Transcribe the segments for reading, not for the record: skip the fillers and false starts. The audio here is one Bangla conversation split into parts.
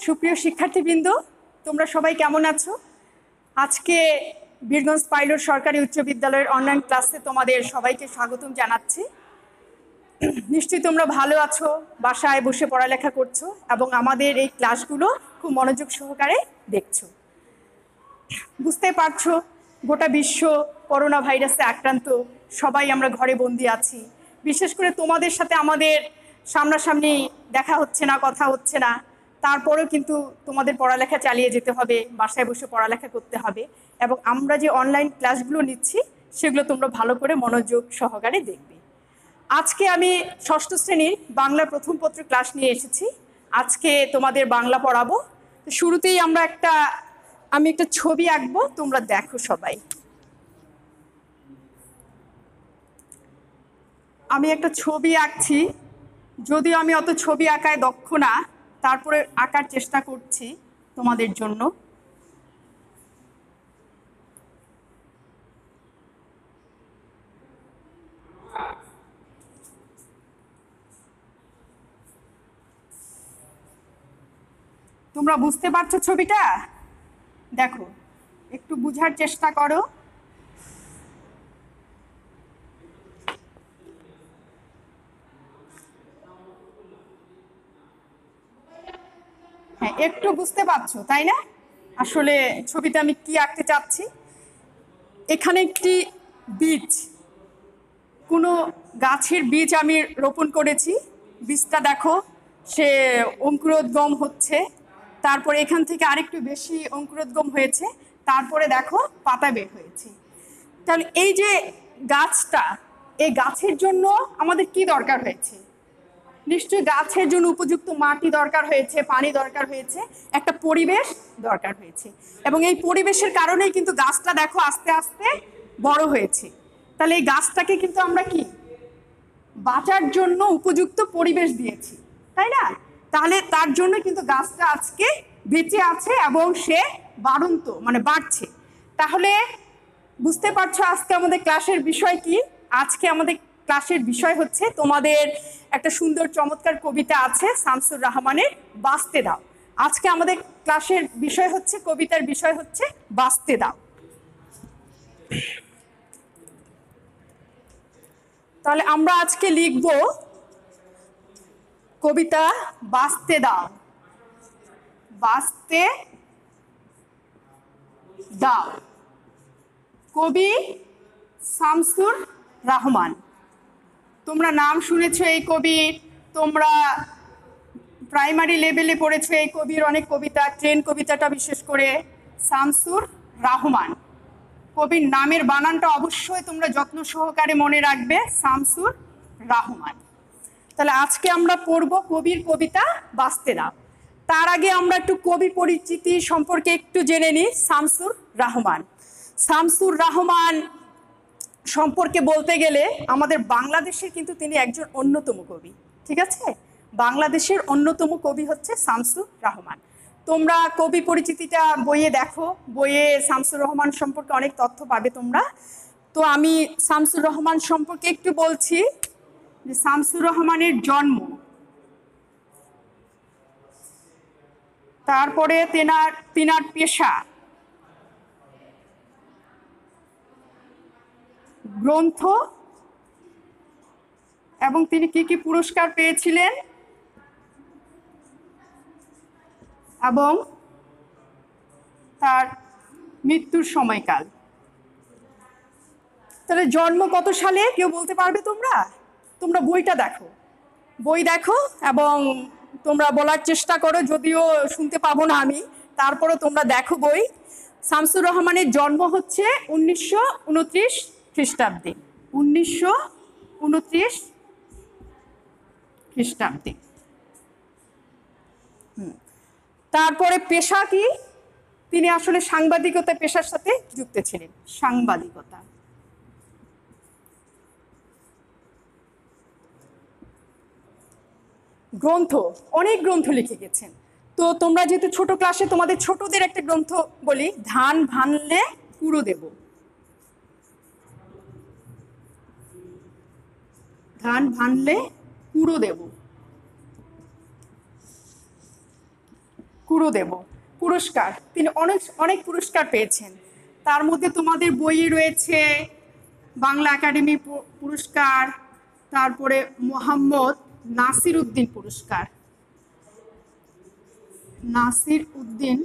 সুপ্রিয় শিক্ষার্থীবৃন্দ, তোমরা সবাই কেমন আছো? আজকে বীরগঞ্জ পাইলট সরকারি উচ্চ বিদ্যালয়ের অনলাইন ক্লাসে তোমাদের সবাইকে স্বাগতম জানাচ্ছি। নিশ্চয়ই তোমরা ভালো আছো, বাসায় বসে পড়ালেখা করছো এবং আমাদের এই ক্লাসগুলো খুব মনোযোগ সহকারে দেখছো। বুঝতে পারছো, গোটা বিশ্ব করোনা ভাইরাসে আক্রান্ত, সবাই আমরা ঘরে বন্দি আছি। বিশেষ করে তোমাদের সাথে আমাদের সামনাসামনি দেখা হচ্ছে না, কথা হচ্ছে না, তারপরেও কিন্তু তোমাদের পড়ালেখা চালিয়ে যেতে হবে, বাসায় বসে পড়ালেখা করতে হবে এবং আমরা যে অনলাইন ক্লাসগুলো নিচ্ছি সেগুলো তোমরা ভালো করে মনোযোগ সহকারে দেখবে। আজকে আমি ষষ্ঠ শ্রেণীর বাংলা প্রথম পত্র ক্লাস নিয়ে এসেছি। আজকে তোমাদের বাংলা পড়াবো। শুরুতেই আমি একটা ছবি আঁকবো, তোমরা দেখো সবাই। আমি একটা ছবি আঁকছি, যদিও আমি অত ছবি আঁকায় দক্ষ না, তারপরে আঁকার চেষ্টা করছি তোমাদের জন্য। তোমরা বুঝতে পারছো ছবিটা? দেখো, একটু বুঝার চেষ্টা করো। হ্যাঁ, একটু বুঝতে পারছো তাই না? আসলে ছবিতে আমি কি আঁকতে চাচ্ছি, এখানে একটি বীজ, কোনো গাছের বীজ আমি রোপণ করেছি। বীজটা দেখো, সে অঙ্কুরোদ্গম হচ্ছে, তারপরে এখান থেকে আরেকটু বেশি অঙ্কুরোদ্গম হয়েছে, তারপরে দেখো পাতা বের হয়েছে। তাহলে এই যে গাছটা, এই গাছের জন্য আমাদের কি দরকার হয়েছে? নিশ্চয়ই গাছের জন্য উপযুক্ত মাটি দরকার হয়েছে, পানি দরকার হয়েছে, একটা পরিবেশ দরকার হয়েছে এবং এই পরিবেশের কারণেই কিন্তু গাছটা দেখো আস্তে আস্তে বড় হয়েছে। তাহলে এই গাছটাকে কিন্তু আমরা কি বাঁচার জন্য উপযুক্ত পরিবেশ দিয়েছি, তাই না? তাহলে তার জন্য কিন্তু গাছটা আজকে বেঁচে আছে এবং সে বাড়ছে। তাহলে বুঝতে পারছো আজকে আমাদের ক্লাসের বিষয় কি? আজকে আমাদের ক্লাসের বিষয় হচ্ছে, তোমাদের একটা সুন্দর চমৎকার কবিতা আছে শামসুর রহমানের, বাঁচতে দাও। আজকে আমাদের ক্লাসের বিষয় হচ্ছে, কবিতার বিষয় হচ্ছে বাঁচতে দাও। তাহলে আমরা আজকে লিখব কবিতা বাঁচতে দাও। বাঁচতে দাও, কবি শামসুর রহমান। তোমরা নাম শুনেছো এই কবির, তোমরা প্রাইমারি লেভেলে পড়েছো এই কবির অনেক কবিতা, ট্রেন কবিতাটা বিশেষ করে। শামসুর রহমান, কবির নামের বানানটা অবশ্যই তোমরা যত্ন সহকারে মনে রাখবে, শামসুর রহমান। তাহলে আজকে আমরা পড়ব কবির কবিতা বাঁচতে দাও। তার আগে আমরা একটু কবি পরিচিতি সম্পর্কে একটু জেনে নিই। শামসুর রহমান, শামসুর রহমান সম্পর্কে বলতে গেলে আমাদের বাংলাদেশের কিন্তু তিনি একজন অন্যতম কবি, ঠিক আছে? বাংলাদেশের অন্যতম কবি হচ্ছে শামসুর রহমান। তোমরা কবি পরিচিতিটা বইয়ে দেখো, বইয়ে শামসুর রহমান সম্পর্কে অনেক তথ্য পাবে তোমরা। তো আমি শামসুর রহমান সম্পর্কে একটু বলছি যে শামসুর রহমানের জন্ম, তারপরে তেনার পেশা, গ্রন্থ এবং তিনি কি কি পুরস্কার পেয়েছিলেন এবং তার মৃত্যুর সময়কাল। তাহলে জন্ম কত সালে কেউ বলতে পারবে? তোমরা বইটা দেখো, বই দেখো এবং তোমরা বলার চেষ্টা করো, যদিও শুনতে পাবো না আমি, তারপরে তোমরা দেখো বই। শামসুর রহমানের জন্ম হচ্ছে 1929 খ্রিস্টাব্দে। 1929 খ্রিস্টাব্দে। তারপরে পেশা কি? তিনি আসলে সাংবাদিকতা পেশার সাথে যুক্ত ছিলেন, সাংবাদিকতা। গ্রন্থ, অনেক গ্রন্থ লিখে গেছেন। তো তোমরা যেহেতু ছোট ক্লাসে, তোমাদের ছোটদের একটা গ্রন্থ বলি, ধান ভানলে কুড়ো দেব। ধান ভানলে কুড়ো দেব। কুরুদেব পুরস্কার, তিনি অনেক অনেক পুরস্কার পেয়েছেন। তার মধ্যে তোমাদের বইয়ে রয়েছে বাংলা একাডেমি পুরস্কার, তারপরে মোহাম্মদ নাসির উদ্দিন পুরস্কার, নাসির উদ্দিন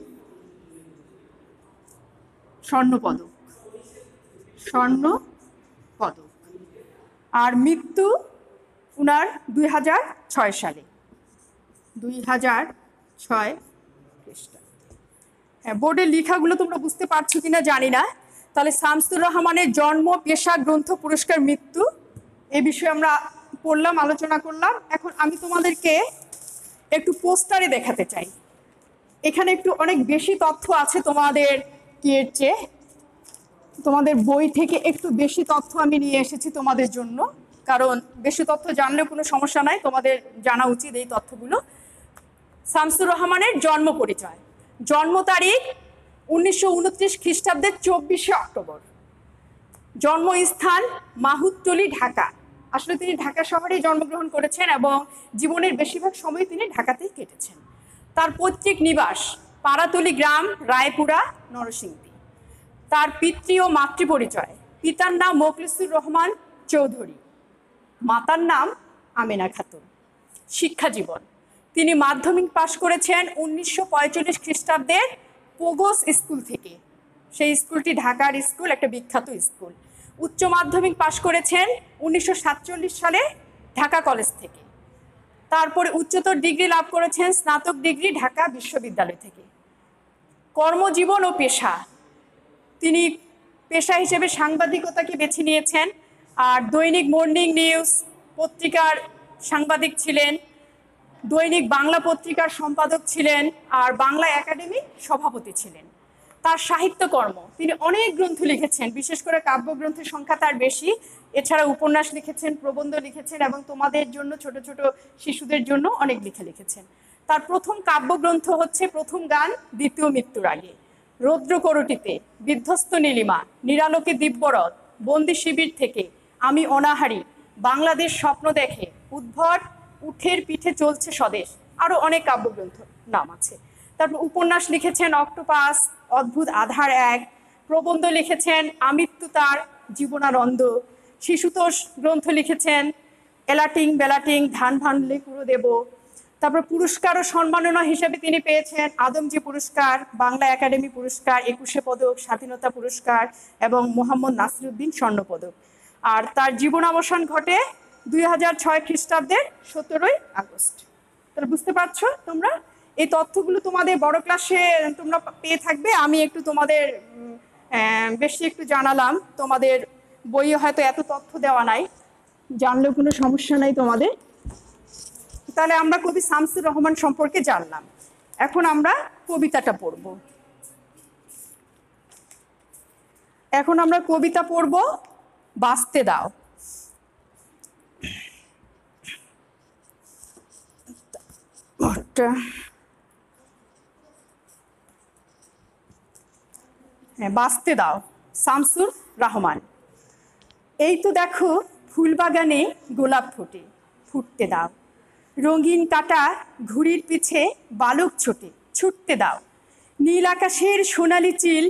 স্বর্ণপদক, স্বর্ণপদক। আর মৃত্যু উনার 2006 সালে, 2006 খ্রিস্টাব্দে। হ্যাঁ, বোর্ডের লেখাগুলো তোমরা বুঝতে পারছো কিনা জানি না। তাহলে শামসুর রহমানের জন্ম, পেশা, গ্রন্থ, পুরস্কার, মৃত্যু, এ বিষয়ে আমরা পড়লাম, আলোচনা করলাম। এখন আমি তোমাদেরকে একটু পোস্টারে দেখাতে চাই। এখানে একটু অনেক বেশি তথ্য আছে তোমাদের এর চেয়ে, তোমাদের বই থেকে একটু বেশি তথ্য আমি নিয়ে এসেছি তোমাদের জন্য, কারণ বেশি তথ্য জানলেও কোনো সমস্যা নাই, তোমাদের জানা উচিত এই তথ্যগুলো। শামসুর রহমানের জন্ম পরিচয়। জন্ম তারিখ 1929 খ্রিস্টাব্দের 24শে অক্টোবর। জন্মস্থান মাহুতটুলি, ঢাকা। আসলে তিনি ঢাকা শহরেই জন্মগ্রহণ করেছেন এবং জীবনের বেশিরভাগ সময় তিনি ঢাকাতেই কেটেছেন। তার পৈতৃক নিবাস পাড়াতলি গ্রাম, রায়পুরা, নরসিংদী। তার পিতৃ ও মাতৃ পরিচয়। পিতার নাম মোখলেসুর রহমান চৌধুরী, মাতার নাম আমেনা খাতুন। শিক্ষা জীবন। তিনি মাধ্যমিক পাশ করেছেন 1945 খ্রিস্টাব্দের পোগোস স্কুল থেকে। সেই স্কুলটি ঢাকার স্কুল, একটা বিখ্যাত স্কুল। উচ্চ মাধ্যমিক পাশ করেছেন 1947 সালে ঢাকা কলেজ থেকে। তারপরে উচ্চতর ডিগ্রি লাভ করেছেন, স্নাতক ডিগ্রি ঢাকা বিশ্ববিদ্যালয় থেকে। কর্মজীবন ও পেশা। তিনি পেশা হিসেবে সাংবাদিকতাকে বেছে নিয়েছেন, আর দৈনিক মর্নিং নিউজ পত্রিকার সাংবাদিক ছিলেন, দৈনিক বাংলা পত্রিকার সম্পাদক ছিলেন, আর বাংলা একাডেমির সভাপতি ছিলেন। তার সাহিত্যকর্ম, তিনি অনেক গ্রন্থ লিখেছেন, বিশেষ করে কাব্যগ্রন্থের সংখ্যা তার বেশি। এছাড়া উপন্যাস লিখেছেন, প্রবন্ধ লিখেছেন এবং তোমাদের জন্য, ছোট ছোট শিশুদের জন্য অনেক লেখা লিখেছেন। তার প্রথম কাব্যগ্রন্থ হচ্ছে প্রথম গান দ্বিতীয় মৃত্যুর আগে, রৌদ্রকরটিতে, বিধ্বস্ত নীলিমা, নিরালোকে দিব্যরথ, বন্দি শিবির থেকে, আমি অনাহারী, বাংলাদেশ স্বপ্ন দেখে, উদ্ভট, উঠের পিঠে চলছে স্বদেশ, আরও অনেক কাব্যগ্রন্থ নাম আছে। তারপর উপন্যাস লিখেছেন অক্টোপাস, অদ্ভুত আধার এক, প্রবন্ধ লিখেছেন আমৃত্যু তার, জীবনানন্দ, শিশুতোষ গ্রন্থ লিখেছেন এলাটিং বেলাটিং, ধান ভানলে কুড়ো দেব। তারপর পুরস্কার ও সম্মাননা হিসেবে তিনি পেয়েছেন আদমজী পুরস্কার, বাংলা একাডেমি পুরস্কার, 21শে পদক, স্বাধীনতা পুরস্কার এবং মোহাম্মদ নাসির উদ্দিন স্বর্ণপদক। আর তার জীবনাবসান ঘটে 2006 খ্রিস্টাব্দের 17ই আগস্ট। তাহলে বুঝতে পারছো তোমরা, এই তথ্যগুলো তোমাদের বড় ক্লাসে তোমরা পেয়ে থাকবে। আমি একটু তোমাদের বেশি একটু জানালাম, তোমাদের বইয়ে হয়তো এত তথ্য দেওয়া নাই, জানলেও কোনো সমস্যা নাই তোমাদের। তাহলে আমরা কবি শামসুর রহমান সম্পর্কে জানলাম। এখন আমরা কবিতাটা পড়ব। এখন আমরা কবিতা পড়ব, বাঁচতে দাও। বাঁচতে দাও, শামসুর রহমান। এই তো দেখো ফুলবাগানে গোলাপ ফোটে, ফুটতে দাও। রঙিন কাটা ঘুড়ির পিছে বালক ছোটে, ছুটতে দাও। নীল আকাশের সোনালি চিল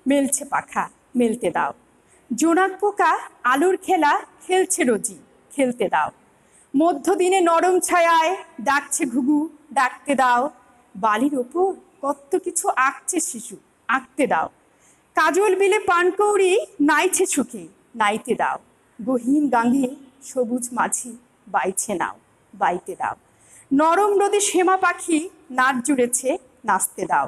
মেলছে পাখা, মেলতে দাও। জোনাক পোকা আলোর খেলা খেলছে রোজি, খেলতে দাও। মধ্যদিনে নরম ছায়ায় ডাকছে ঘুঘু, ডাকতে দাও। বালির ওপর কত কিছু আঁকছে শিশু, আঁকতে দাও। কাজল বিলে পানকৌড়ি নাইছে সুখে, নাইতে দাও। গহীন গাঙ্গে সবুজ মাঝি বাইছে নাও, বাইতে দাও। নরম রোদে শ্যামা পাখি নাচ জুড়েছে, নাচতে দাও।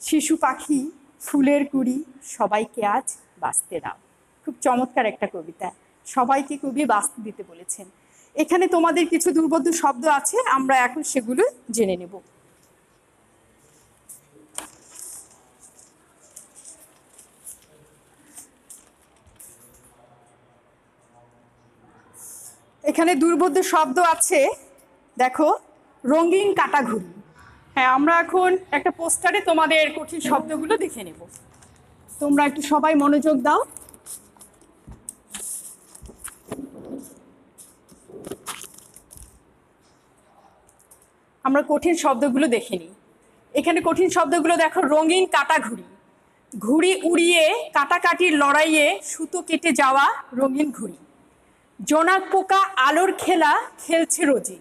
শিশু পাখি ফুলের কুড়ি সবাইকে আজ বাঁচতে দাও। খুব চমৎকার একটা কবিতা, সবাইকে কবি বাঁচতে দিতে বলেছেন। এখানে তোমাদের কিছু দুর্বোধ্য শব্দ আছে, আমরা এখন সেগুলো জেনে নেব। এখানে দুর্বোধ্য শব্দ আছে, দেখো, রঙিন কাটা ঘুড়ি। হ্যাঁ, আমরা এখন একটা পোস্টারে তোমাদের কঠিন শব্দগুলো দেখে নেব, তোমরা একটু সবাই মনোযোগ দাও। আমরা কঠিন শব্দগুলো দেখে নিই। এখানে কঠিন শব্দগুলো দেখো, রঙিন কাটা ঘুড়ি, ঘুড়ি উড়িয়ে কাটাকাটির লড়াইয়ে সুতো কেটে যাওয়া রঙিন ঘুড়ি। জোনাক পোকা আলোর খেলা খেলছে রোজি,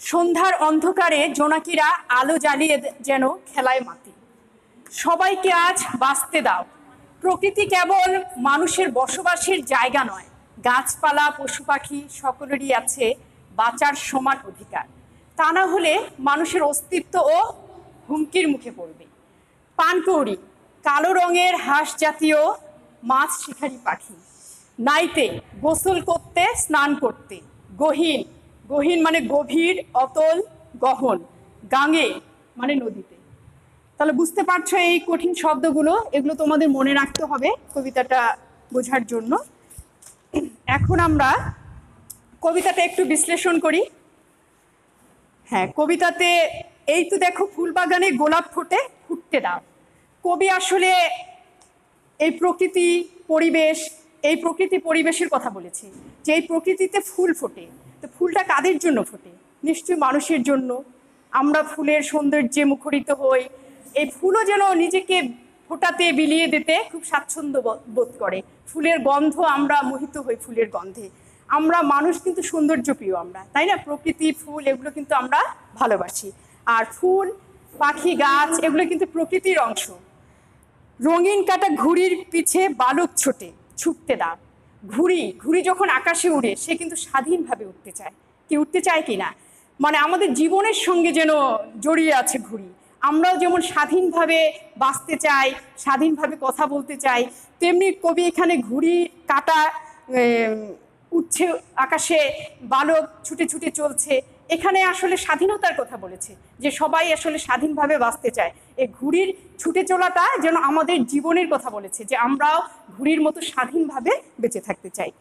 সন্ধ্যার অন্ধকারে জোনাকিরা আলো জ্বালিয়ে যেন খেলায় মাতি। সবাইকে আজ বাঁচতে দাও, প্রকৃতি কেবল মানুষের বসবাসের জায়গা নয়, গাছপালা পশু পাখি সকলেরই আছে বাঁচার সমান অধিকার। তা না হলে মানুষের অস্তিত্ব ও হুমকির মুখে পড়বে। পানকৌড়ি কালো রঙের হাঁস জাতীয় মাছ শিকারী পাখি, নাইতে গোসল করতে স্নান করতে, গহীন, গহীন মানে গভীর, অতল, গহন, গাঙে মানে নদীতে। তাহলে বুঝতে পারছো এই কঠিন শব্দগুলো, এগুলো তোমাদের মনে রাখতে হবে কবিতাটা বোঝার জন্য। এখন আমরা কবিতাটা একটু বিশ্লেষণ করি। হ্যাঁ, কবিতাতে এই তো দেখো, ফুল বাগানে গোলাপ ফোটে ফুটতে দাও। কবি আসলে এই প্রকৃতি পরিবেশ, এই প্রকৃতি পরিবেশের কথা বলেছে, যে এই প্রকৃতিতে ফুল ফোটে। তো ফুলটা কাদের জন্য ফোটে? নিশ্চয়ই মানুষের জন্য। আমরা ফুলের সৌন্দর্যে মুখরিত হই, এই ফুলও যেন নিজেকে ফোটাতে বিলিয়ে দিতে খুব স্বাচ্ছন্দ্য বোধ করে। ফুলের গন্ধ, আমরা মোহিত হই ফুলের গন্ধে। আমরা মানুষ কিন্তু সৌন্দর্য প্রিয় আমরা, তাই না? প্রকৃতি, ফুল এগুলো কিন্তু আমরা ভালোবাসি। আর ফুল, পাখি, গাছ এগুলো কিন্তু প্রকৃতির অংশ। রঙিন কাটা ঘুড়ির পিছে বালক ছোটে ছুটতে দাও। ঘুড়ি, ঘুড়ি যখন আকাশে উড়ে সে কিন্তু স্বাধীনভাবে উঠতে চায়। কি উঠতে চায় কি না? মানে আমাদের জীবনের সঙ্গে যেন জড়িয়ে আছে ঘুড়ি। আমরাও যেমন স্বাধীনভাবে বাঁচতে চাই, স্বাধীনভাবে কথা বলতে চাই, তেমনি কবি এখানে ঘুড়ি কাটা উঠছে আকাশে, বালক ছুটে ছুটে চলছে। এখানে আসলে স্বাধীনতার কথা বলেছে, যে সবাই আসলে স্বাধীনভাবে বাঁচতে চায়। এই ঘুড়ির ছুটে চলাটা যেন আমাদের জীবনের কথা বলেছে, যে আমরাও ঘুড়ির মতো স্বাধীনভাবে বেঁচে থাকতে চাই।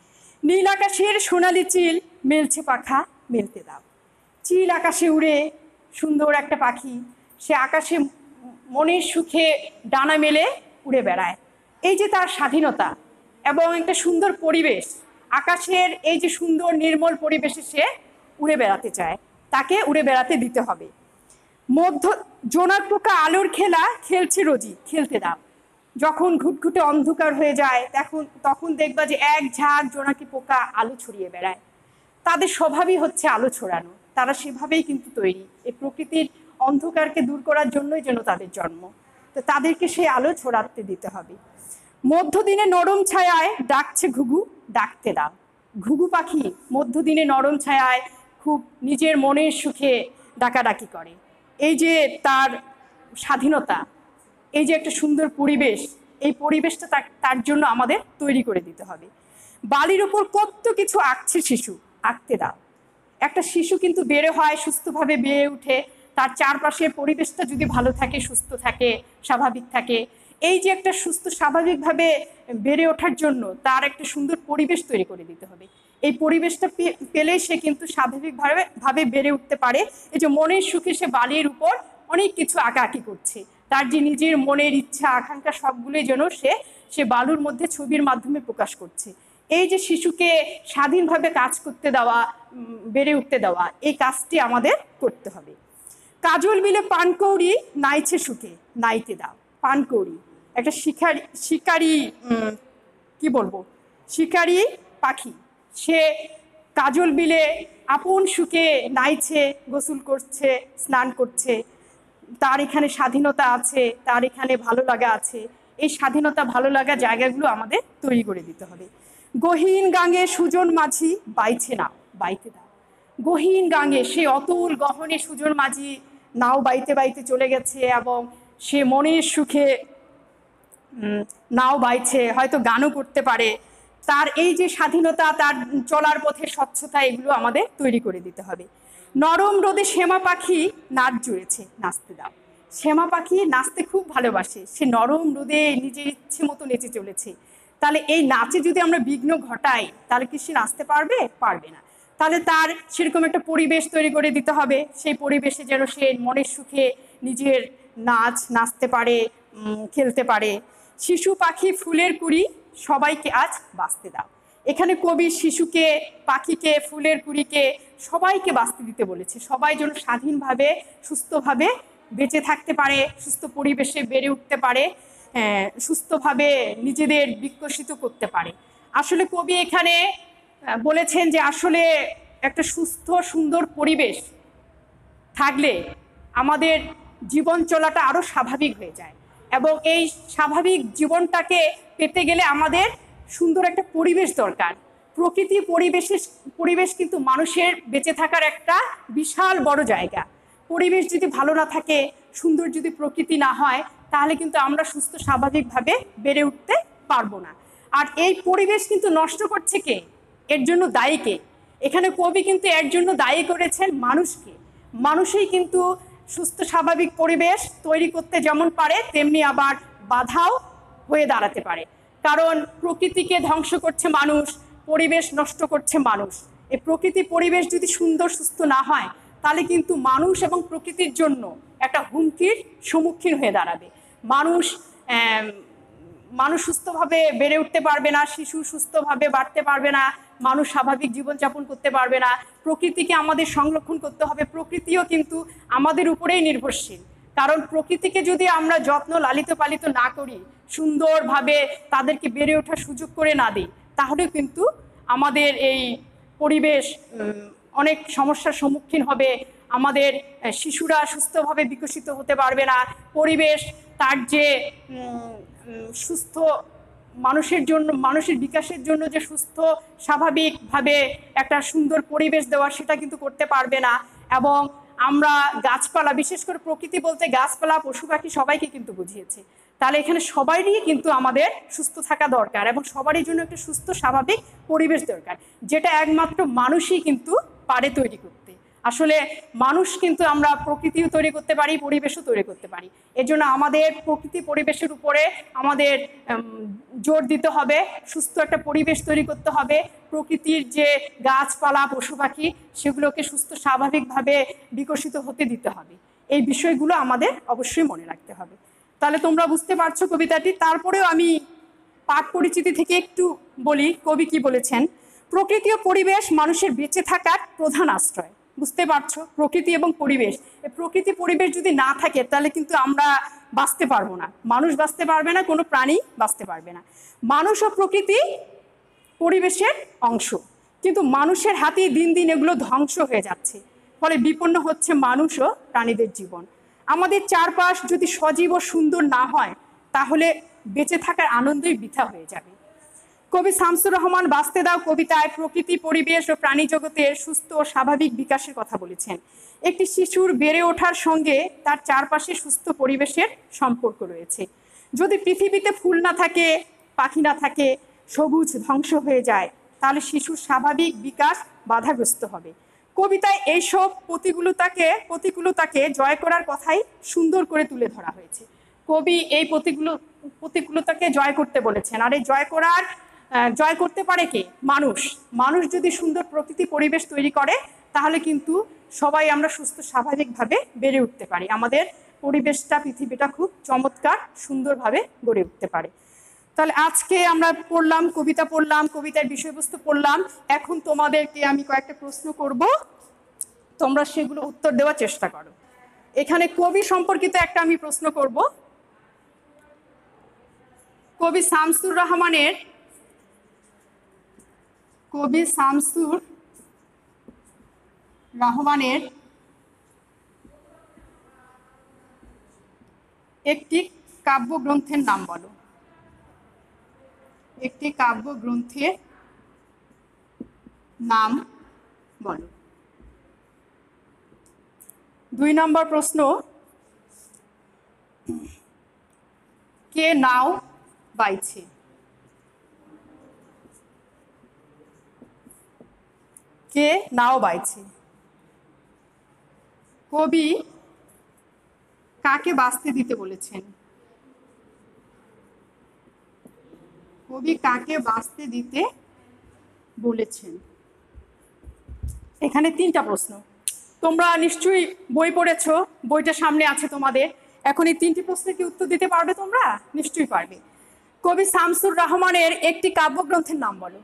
নীল আকাশের সোনালি চিল মেলছে পাখা মেলতে দাও। চিল আকাশে উড়ে, সুন্দর একটা পাখি, সে আকাশে মনের সুখে ডানা মেলে উড়ে বেড়ায়। এই যে তার স্বাধীনতা এবং একটা সুন্দর পরিবেশ, আকাশের এই যে সুন্দর নির্মল পরিবেশে সে উড়ে বেড়াতে চায়, তাকে উড়ে বেড়াতে দিতে হবে। জোনাক পোকা আলোর খেলা খেলছে রোজি, খেলতে দাও। যখন ঘুটঘুটে অন্ধকার হয়ে যায় তখন দেখবা যে এক ঝাঁক জোনাকি পোকা আলো ছড়িয়ে বেড়ায়। তাদের স্বভাবই হচ্ছে আলো ছড়ানো, তারা সেভাবেই কিন্তু তৈরি। এই প্রকৃতির অন্ধকারকে দূর করার জন্যই যেন তাদের জন্ম, তো তাদেরকে সেই আলো ছড়াতে দিতে হবে। মধ্যদিনে নরম ছায়ায় ডাকছে ঘুঘু, ডাকতে দাও। ঘুঘু পাখি মধ্যদিনে নরম ছায়ায় খুব নিজের মনের সুখে ডাকাডাকি করে। এই যে তার স্বাধীনতা, এই যে একটা সুন্দর পরিবেশ, এই পরিবেশটা তার জন্য আমাদের তৈরি করে দিতে হবে। বালির উপর কত কিছু আঁকছে শিশু, আঁকতে দাও। একটা শিশু কিন্তু বেড়ে হয়, সুস্থভাবে বেড়ে উঠে, তার চারপাশের পরিবেশটা যদি ভালো থাকে, সুস্থ থাকে, স্বাভাবিক থাকে, এই যে একটা সুস্থ স্বাভাবিকভাবে বেড়ে ওঠার জন্য তার একটা সুন্দর পরিবেশ তৈরি করে দিতে হবে। এই পরিবেশটা পেলেই সে কিন্তু স্বাভাবিকভাবে বেড়ে উঠতে পারে। এই যে মনের সুখে সে বালির উপর অনেক কিছু আঁকাআঁকি করছে, তার যে নিজের মনের ইচ্ছা আকাঙ্ক্ষা সবগুলোই যেন সে বালুর মধ্যে ছবির মাধ্যমে প্রকাশ করছে। এই যে শিশুকে স্বাধীনভাবে কাজ করতে দেওয়া, বেড়ে উঠতে দেওয়া, এই কাজটি আমাদের করতে হবে। কাজল বিলে পানকৌড়ি নাইছে সুখে, নাইতে দাও। পানকৌড়ি একটা শিকারি, কি বলবো, শিকারি পাখি, সে কাজল বিলে আপন সুখে নাইছে, গোসল করছে, স্নান করছে। তার এখানে স্বাধীনতা আছে, তার এখানে ভালো লাগা আছে। এই স্বাধীনতা ভালো লাগা জায়গাগুলো আমাদের তৈরি করে দিতে হবে। গহীন গাঙে সুজন মাঝি বাইছে না, বাইতে দাও। গহীন গাঙে, সে অতুল গহনে সুজন মাঝি নাও বাইতে বাইতে চলে গেছে এবং সে মনের সুখে নাও বাইছে, হয়তো গানও করতে পারে। তার এই যে স্বাধীনতা, তার চলার পথে স্বচ্ছতা, এগুলো আমাদের তৈরি করে দিতে হবে। নরম রোদে শ্যামা পাখি নাচ জুড়েছে, নাচতে দাও। শ্যামা পাখি নাচতে খুব ভালোবাসে, সে নরম রোদে নিজের ইচ্ছে মতো নেচে চলেছে। তাহলে এই নাচে যদি আমরা বিঘ্ন ঘটাই, তাহলে কি সে নাচতে পারবে? পারবে না। তাহলে তার সেরকম একটা পরিবেশ তৈরি করে দিতে হবে, সেই পরিবেশে যেন সে মনের সুখে নিজের নাচতে পারে, খেলতে পারে। শিশু পাখি ফুলের কুড়ি সবাইকে আজ বাঁচতে দাও। এখানে কবি শিশুকে, পাখিকে, ফুলের কুড়িকে সবাইকে বাঁচতে দিতে বলেছে। সবাই যেন স্বাধীনভাবে, সুস্থভাবে বেঁচে থাকতে পারে, সুস্থ পরিবেশে বেড়ে উঠতে পারে, সুস্থভাবে নিজেদের বিকশিত করতে পারে। আসলে কবি এখানে বলেছেন যে আসলে একটা সুস্থ সুন্দর পরিবেশ থাকলে আমাদের জীবন চলাটা আরো স্বাভাবিক হয়ে যায়, এবং এই স্বাভাবিক জীবনটাকে পেতে গেলে আমাদের সুন্দর একটা পরিবেশ দরকার। প্রকৃতি পরিবেশ কিন্তু মানুষের বেঁচে থাকার একটা বিশাল বড় জায়গা। পরিবেশ যদি ভালো না থাকে, সুন্দর যদি প্রকৃতি না হয়, তাহলে কিন্তু আমরা সুস্থ স্বাভাবিকভাবে বেড়ে উঠতে পারবো না। আর এই পরিবেশ কিন্তু নষ্ট করছে কে? এর জন্য দায়ী কে? এখানে কবি কিন্তু এর জন্য দায়ী করেছেন মানুষকে। মানুষই কিন্তু সুস্থ স্বাভাবিক পরিবেশ তৈরি করতে যেমন পারে, তেমনি আবার বাধাও হয়ে দাঁড়াতে পারে। কারণ প্রকৃতিকে ধ্বংস করছে মানুষ, পরিবেশ নষ্ট করছে মানুষ। এই প্রকৃতি পরিবেশ যদি সুন্দর সুস্থ না হয়, তাহলে কিন্তু মানুষ এবং প্রকৃতির জন্য একটা হুমকির সম্মুখীন হয়ে দাঁড়াবে। মানুষ সুস্থভাবে বেড়ে উঠতে পারবে না, শিশু সুস্থভাবে বাড়তে পারবে না, মানুষ স্বাভাবিক জীবনযাপন করতে পারবে না। প্রকৃতিকে আমাদের সংরক্ষণ করতে হবে, প্রকৃতিও কিন্তু আমাদের উপরেই নির্ভরশীল। কারণ প্রকৃতিকে যদি আমরা যত্ন লালিত পালিত না করি, সুন্দরভাবে তাদেরকে বেড়ে ওঠার সুযোগ করে না দিই, তাহলে কিন্তু আমাদের এই পরিবেশ অনেক সমস্যার সম্মুখীন হবে। আমাদের শিশুরা সুস্থভাবে বিকশিত হতে পারবে না। পরিবেশ তার যে সুস্থ মানুষের জন্য, মানুষের বিকাশের জন্য যে সুস্থ স্বাভাবিকভাবে একটা সুন্দর পরিবেশ দেওয়া, সেটা কিন্তু করতে পারবে না। এবং আমরা গাছপালা, বিশেষ করে প্রকৃতি বলতে গাছপালা, পশু পাখি সবাইকে কিন্তু বুঝিয়েছে। তাহলে এখানে সবারই কিন্তু আমাদের সুস্থ থাকা দরকার, এবং সবারই জন্য একটা সুস্থ স্বাভাবিক পরিবেশ দরকার, যেটা একমাত্র মানুষই কিন্তু পারে তৈরি করতে। আসলে মানুষ কিন্তু আমরা প্রকৃতিও তৈরি করতে পারি, পরিবেশও তৈরি করতে পারি। এজন্য আমাদের প্রকৃতি পরিবেশের উপরে আমাদের জোর দিতে হবে, সুস্থ একটা পরিবেশ তৈরি করতে হবে। প্রকৃতির যে গাছপালা, পশু পাখি, সেগুলোকে সুস্থ স্বাভাবিকভাবে বিকশিত হতে দিতে হবে। এই বিষয়গুলো আমাদের অবশ্যই মনে রাখতে হবে। তাহলে তোমরা বুঝতে পারছো কবিতাটি। তারপরেও আমি পাঠ পরিচিতি থেকে একটু বলি, কবি কি বলেছেন। প্রকৃতি ও পরিবেশ মানুষের বেঁচে থাকার প্রধান আশ্রয়। বুঝতে পারছো, প্রকৃতি এবং পরিবেশ, এই প্রকৃতি পরিবেশ যদি না থাকে, তাহলে কিন্তু আমরা বাঁচতে পারবো না, মানুষ বাঁচতে পারবে না, কোনো প্রাণী বাঁচতে পারবে না। মানুষ ও প্রকৃতি পরিবেশের অংশ, কিন্তু মানুষের হাতেই দিন দিন এগুলো ধ্বংস হয়ে যাচ্ছে, ফলে বিপন্ন হচ্ছে মানুষ ও প্রাণীদের জীবন। আমাদের চারপাশ যদি সজীব ও সুন্দর না হয়, তাহলে বেঁচে থাকার আনন্দই বৃথা হয়ে যাবে। কবি শামসুর রহমান বাঁচতে দাও কবিতায় প্রকৃতি, পরিবেশ ও প্রাণী জগতের সুস্থ ও স্বাভাবিক বিকাশের কথা বলেছেন। একটি শিশুর বেড়ে ওঠার সঙ্গে তার চারপাশে সুস্থ পরিবেশের সম্পর্ক রয়েছে। যদি পৃথিবীতে ফুল না থাকে, পাখি না থাকে, সবুজ ধ্বংস হয়ে যায়, তাহলে শিশুর স্বাভাবিক বিকাশ বাধাগ্রস্ত হবে। কবিতায় এইসব প্রতিকূলতাকে জয় করার কথাই সুন্দর করে তুলে ধরা হয়েছে। কবি এই প্রতিকূলতাকে জয় করতে বলেছেন। আর এই জয় করতে পারে কে? মানুষ। মানুষ যদি সুন্দর প্রকৃতি পরিবেশ তৈরি করে, তাহলে কিন্তু সবাই আমরা সুস্থ স্বাভাবিকভাবে বেড়ে উঠতে পারি। আমাদের পরিবেশটা, পৃথিবীটা খুব চমৎকার সুন্দরভাবে গড়ে উঠতে পারে। তাহলে আজকে আমরা কবিতা পড়লাম, কবিতার বিষয়বস্তু পড়লাম। এখন তোমাদেরকে আমি কয়েকটা প্রশ্ন করব, তোমরা সেগুলো উত্তর দেওয়ার চেষ্টা করো। এখানে কবি সম্পর্কিত একটা আমি প্রশ্ন করব। কবি শামসুর রহমানের একটি কাব্যগ্রন্থের নাম বলো। একটি কাব্যগ্রন্থের নাম বলো। 2 নম্বর প্রশ্ন, কে নাও বাইছে? কে নাও বাইছে? কবি কাকে বাঁচতে দিতে বলেছেন? কবি কাকে বাঁচতে দিতে বলেছেন? এখানে 3টা প্রশ্ন। তোমরা নিশ্চয়ই বই পড়েছো, বইটা সামনে আছে তোমাদের। এখন এই 3টি প্রশ্নের কি উত্তর দিতে পারবে তোমরা? নিশ্চয়ই পারবে। কবি শামসুর রহমানের একটি কাব্যগ্রন্থের নাম বলো।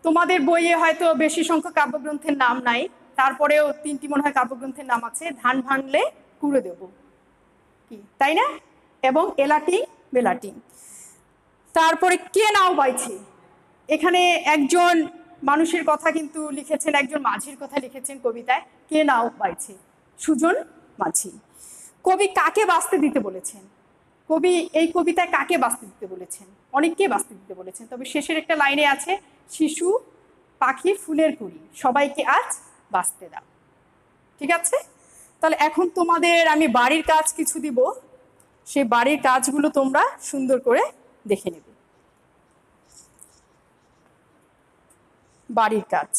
তোমাদের বইয়ে হয়তো বেশি সংখ্যক কাব্যগ্রন্থের নাম নাই, তারপরেও 3টি মনে হয় কাব্যগ্রন্থের নাম আছে। ধান ভাঙলে করে দেব, কি তাই না? এবং এলাটিং বেলাটিং। তারপরে কে নাও বাইছে, এখানে একজন মানুষের কথা কিন্তু লিখেছেন, একজন মাঝির কথা লিখেছেন কবিতায়, কে নাও বাইছে, সুজন মাঝি। কবি কাকে বাঁচতে দিতে বলেছেন? কবি এই কবিতায় কাকে বাঁচতে দিতে বলেছেন? অনেককে বাঁচতে দিতে বলেছেন, তবে শেষের একটা লাইনে আছে, শিশু পাখি ফুলের কুড়ি সবাইকে আজ বাঁচতে দাও। ঠিক আছে, তাহলে এখন তোমাদের আমি বাড়ির কাজ কিছু দিব, সেই বাড়ির কাজগুলো তোমরা সুন্দর করে দেখে নেবে। বাড়ির কাজ,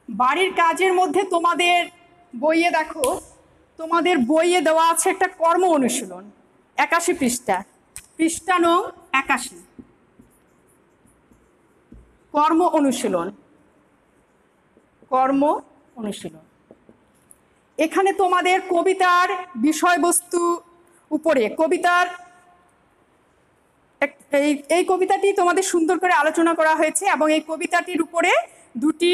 বাড়ির কাজের মধ্যে তোমাদের বইয়ে দেখো, তোমাদের বইয়ে দেওয়া আছে একটা কর্ম অনুশীলন, 81 পৃষ্ঠা, পৃষ্ঠা নং 81, কর্ম অনুশীলন, কর্ম অনুশীলন। এখানে তোমাদের কবিতার বিষয়বস্তু উপরে, কবিতার এই কবিতাটি তোমাদের সুন্দর করে আলোচনা করা হয়েছে এবং এই কবিতাটির উপরে দুটি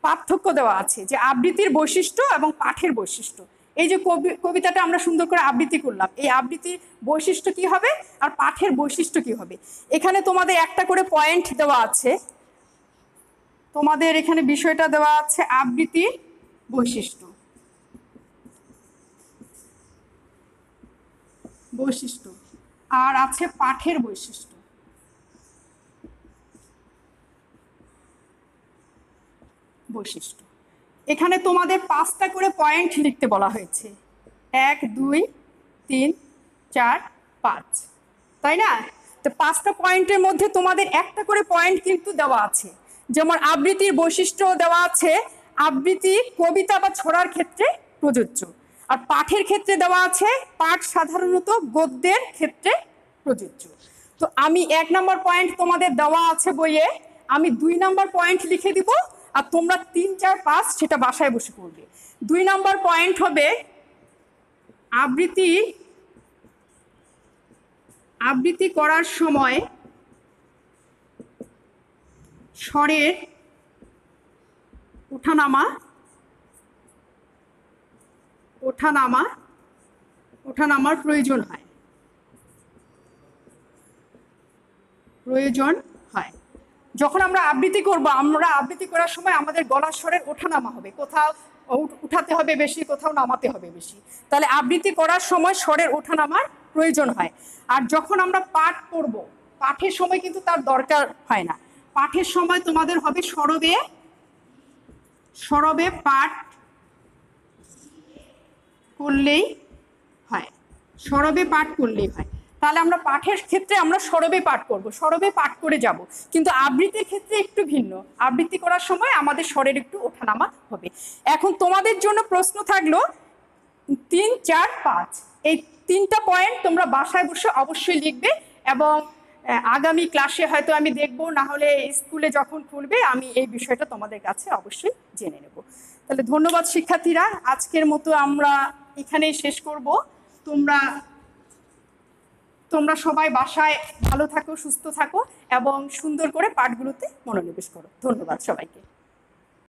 পার্থক্য দেওয়া আছে, যে আবৃত্তির বৈশিষ্ট্য এবং পাঠের বৈশিষ্ট্য। এই যে কবিতাটা আমরা সুন্দর করে আবৃত্তি করলাম, এই আবৃত্তির বৈশিষ্ট্য কি হবে আর পাঠের বৈশিষ্ট্য কি হবে, এখানে তোমাদের একটা করে পয়েন্ট দেওয়া আছে। তোমাদের এখানে বিষয়টা দেওয়া আছে আবৃত্তির বৈশিষ্ট্য, বৈশিষ্ট্য, আর আছে পাঠের বৈশিষ্ট্য। বৈশিষ্ট্য এখানে তোমাদের 5টা করে পয়েন্ট লিখতে বলা হয়েছে, 1 2 3 4 5, তাই না? তো 5টা পয়েন্টের মধ্যে তোমাদের একটা করে পয়েন্ট কিন্তু দেওয়া আছে, যেমন আবৃত্তির বৈশিষ্ট্য দেওয়া আছে, আবৃত্তি কবিতা বা ছড়ার ক্ষেত্রে প্রযোজ্য, আর পাঠের ক্ষেত্রে দেওয়া আছে পাঠ সাধারণত গদ্যের ক্ষেত্রে প্রযোজ্য। তো আমি 1 নম্বর পয়েন্ট তোমাদের দেওয়া আছে বইয়ে, আমি 2 নম্বর পয়েন্ট লিখে দিব, আর তোমরা 3 4 5 সেটা বাসায় বসে করবে। 2 নম্বর পয়েন্ট হবে আবৃত্তি করার সময় স্বরের ওঠানামা ওঠানামার প্রয়োজন হয়, যখন আমরা আবৃত্তি করব, আমরা আবৃত্তি করার সময় আমাদের গলার স্বরের ওঠানামা হবে, কোথাও উঠাতে হবে বেশি, কোথাও নামাতে হবে বেশি, তাহলে আবৃত্তি করার সময় স্বরের ওঠানামার প্রয়োজন হয়। আর যখন আমরা পাঠ করব, পাঠের সময় কিন্তু তার দরকার হয় না, পাঠের সময় তোমাদের হবে সরবে পাঠ করলেই হয়, সরবে পাঠ করলেই হয়। তাহলে আমরা পাঠের ক্ষেত্রে আমরা সরবে পাঠ করব, সরবে পাঠ করে যাব, কিন্তু আবৃত্তির ক্ষেত্রে একটু ভিন্ন, আবৃত্তি করার সময় আমাদের স্বরের একটু ওঠানামা হবে। এখন তোমাদের জন্য প্রশ্ন থাকলো 3 4 5, এই 3টা পয়েন্ট তোমরা বাসায় বসে অবশ্যই লিখবে, এবং আগামী ক্লাসে হয়তো আমি দেখব, না হলে স্কুলে যখন খুলবে আমি এই বিষয়টা তোমাদের কাছে অবশ্যই জেনে নেব। তাহলে ধন্যবাদ শিক্ষার্থীরা, আজকের মতো আমরা এখানেই শেষ করব। তোমরা সবাই বাসায় ভালো থাকো, সুস্থ থাকো এবং সুন্দর করে পাঠগুলোতে মনোনিবেশ করো। ধন্যবাদ সবাইকে।